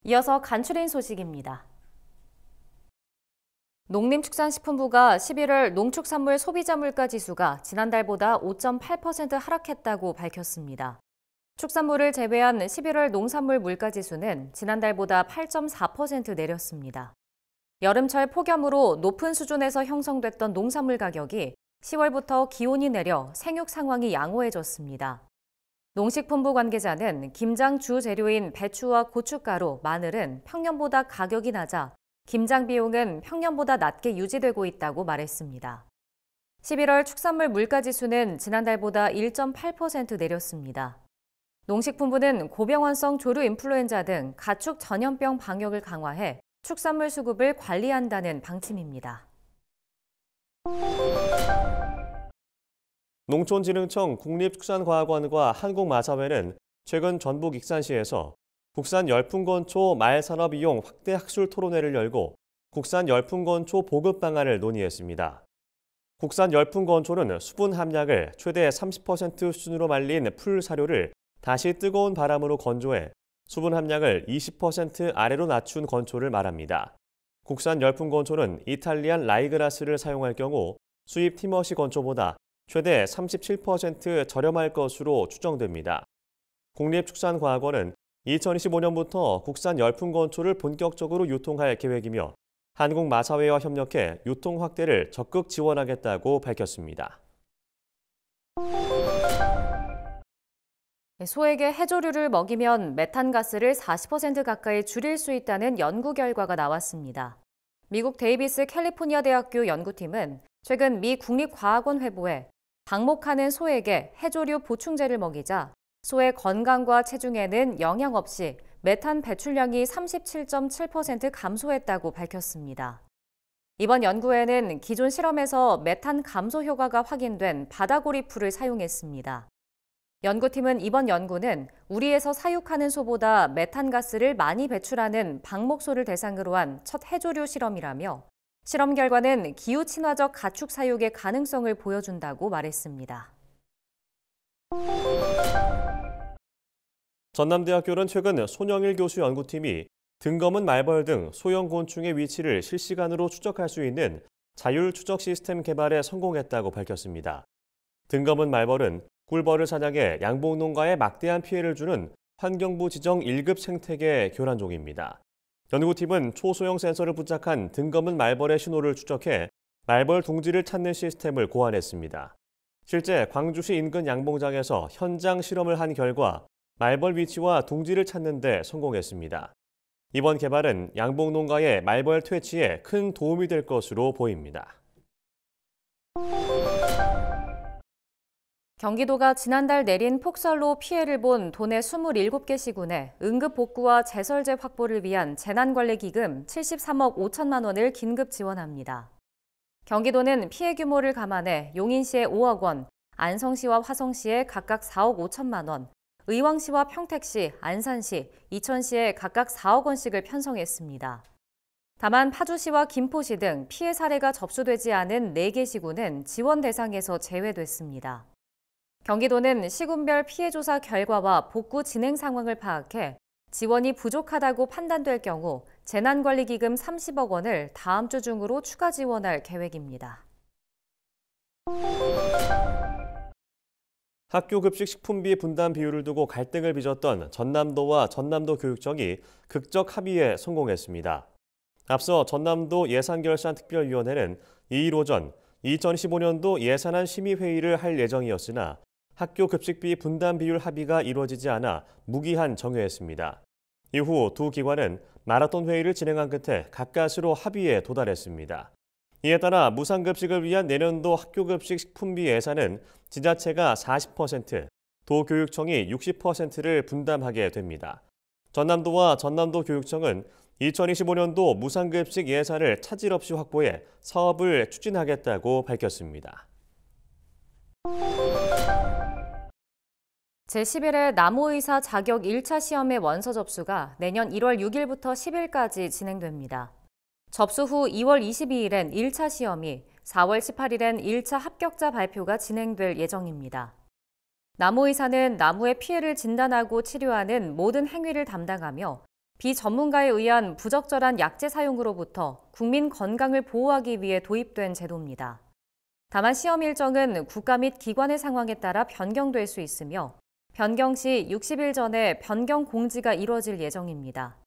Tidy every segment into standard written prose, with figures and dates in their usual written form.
이어서 간추린 소식입니다. 농림축산식품부가 11월 농축산물 소비자 물가 지수가 지난달보다 5.8% 하락했다고 밝혔습니다. 축산물을 제외한 11월 농산물 물가 지수는 지난달보다 8.4% 내렸습니다. 여름철 폭염으로 높은 수준에서 형성됐던 농산물 가격이 10월부터 기온이 내려 생육 상황이 양호해졌습니다. 농식품부 관계자는 김장 주 재료인 배추와 고춧가루, 마늘은 평년보다 가격이 낮아 김장 비용은 평년보다 낮게 유지되고 있다고 말했습니다. 11월 축산물 물가지수는 지난달보다 1.8% 내렸습니다. 농식품부는 고병원성 조류 인플루엔자 등 가축 전염병 방역을 강화해 축산물 수급을 관리한다는 방침입니다. 농촌진흥청 국립축산과학원과 한국마사회는 최근 전북 익산시에서 국산 열풍건초 말산업 이용 확대 학술 토론회를 열고 국산 열풍건초 보급 방안을 논의했습니다. 국산 열풍건초는 수분 함량을 최대 30% 수준으로 말린 풀 사료를 다시 뜨거운 바람으로 건조해 수분 함량을 20% 아래로 낮춘 건초를 말합니다. 국산 열풍건초는 이탈리안 라이그라스를 사용할 경우 수입 티머시 건초보다 최대 37% 저렴할 것으로 추정됩니다. 국립축산과학원은 2025년부터 국산 열풍건초를 본격적으로 유통할 계획이며 한국마사회와 협력해 유통 확대를 적극 지원하겠다고 밝혔습니다. 소에게 해조류를 먹이면 메탄가스를 40% 가까이 줄일 수 있다는 연구 결과가 나왔습니다. 미국 데이비스 캘리포니아 대학교 연구팀은 최근 미 국립과학원 회보에 방목하는 소에게 해조류 보충제를 먹이자 소의 건강과 체중에는 영향 없이 메탄 배출량이 37.7% 감소했다고 밝혔습니다. 이번 연구에는 기존 실험에서 메탄 감소 효과가 확인된 바다고리 풀을 사용했습니다. 연구팀은 이번 연구는 우리에서 사육하는 소보다 메탄가스를 많이 배출하는 방목소를 대상으로 한 첫 해조류 실험이라며 실험 결과는 기후 친화적 가축 사육의 가능성을 보여준다고 말했습니다. 전남대학교는 최근 손영일 교수 연구팀이 등검은 말벌 등 소형 곤충의 위치를 실시간으로 추적할 수 있는 자율 추적 시스템 개발에 성공했다고 밝혔습니다. 등검은 말벌은 꿀벌을 사냥해 양봉농가에 막대한 피해를 주는 환경부 지정 1급 생태계 교란종입니다. 연구팀은 초소형 센서를 부착한 등검은 말벌의 신호를 추적해 말벌 둥지를 찾는 시스템을 고안했습니다. 실제 광주시 인근 양봉장에서 현장 실험을 한 결과 말벌 위치와 둥지를 찾는 데 성공했습니다. 이번 개발은 양봉농가의 말벌 퇴치에 큰 도움이 될 것으로 보입니다. 경기도가 지난달 내린 폭설로 피해를 본 도내 27개 시군에 응급 복구와 재설재 확보를 위한 재난관리기금 73억 5천만 원을 긴급 지원합니다. 경기도는 피해 규모를 감안해 용인시에 5억 원, 안성시와 화성시에 각각 4억 5천만 원, 의왕시와 평택시, 안산시, 이천시에 각각 4억 원씩을 편성했습니다. 다만 파주시와 김포시 등 피해 사례가 접수되지 않은 4개 시군은 지원 대상에서 제외됐습니다. 경기도는 시군별 피해 조사 결과와 복구 진행 상황을 파악해 지원이 부족하다고 판단될 경우 재난관리기금 30억 원을 다음 주 중으로 추가 지원할 계획입니다. 학교 급식 식품비 분담 비율을 두고 갈등을 빚었던 전남도와 전남도 교육청이 극적 합의에 성공했습니다. 앞서 전남도 예산결산특별위원회는 2일 오전 2015년도 예산안 심의회의를 할 예정이었으나 학교 급식비 분담 비율 합의가 이루어지지 않아 무기한 정회했습니다. 이후 두 기관은 마라톤 회의를 진행한 끝에 가까스로 합의에 도달했습니다. 이에 따라 무상급식을 위한 내년도 학교급식 식품비 예산은 지자체가 40%, 도교육청이 60%를 분담하게 됩니다. 전남도와 전남도교육청은 2025년도 무상급식 예산을 차질 없이 확보해 사업을 추진하겠다고 밝혔습니다. 제11회 나무의사 자격 1차 시험의 원서 접수가 내년 1월 6일부터 10일까지 진행됩니다. 접수 후 2월 22일엔 1차 시험이, 4월 18일엔 1차 합격자 발표가 진행될 예정입니다. 나무의사는 나무의 피해를 진단하고 치료하는 모든 행위를 담당하며 비전문가에 의한 부적절한 약재 사용으로부터 국민 건강을 보호하기 위해 도입된 제도입니다. 다만 시험 일정은 국가 및 기관의 상황에 따라 변경될 수 있으며 변경 시 60일 전에 변경 공지가 이뤄질 예정입니다.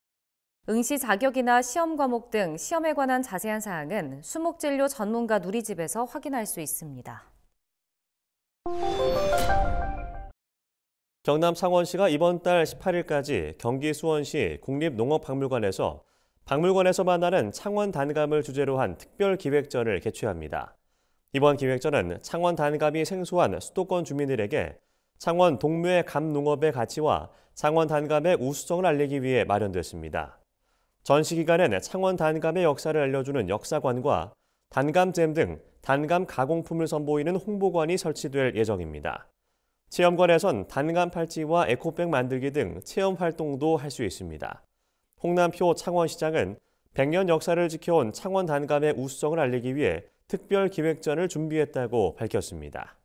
응시 자격이나 시험 과목 등 시험에 관한 자세한 사항은 수목진료 전문가 누리집에서 확인할 수 있습니다. 경남 창원시가 이번 달 18일까지 경기 수원시 국립농업박물관에서 박물관에서 만나는 창원 단감을 주제로 한 특별 기획전을 개최합니다. 이번 기획전은 창원 단감이 생소한 수도권 주민들에게 창원 동묘의 감농업의 가치와 창원 단감의 우수성을 알리기 위해 마련됐습니다. 전시 기간엔 창원 단감의 역사를 알려주는 역사관과 단감잼 등 단감 가공품을 선보이는 홍보관이 설치될 예정입니다. 체험관에선 단감 팔찌와 에코백 만들기 등 체험 활동도 할 수 있습니다. 홍남표 창원시장은 100년 역사를 지켜온 창원 단감의 우수성을 알리기 위해 특별 기획전을 준비했다고 밝혔습니다.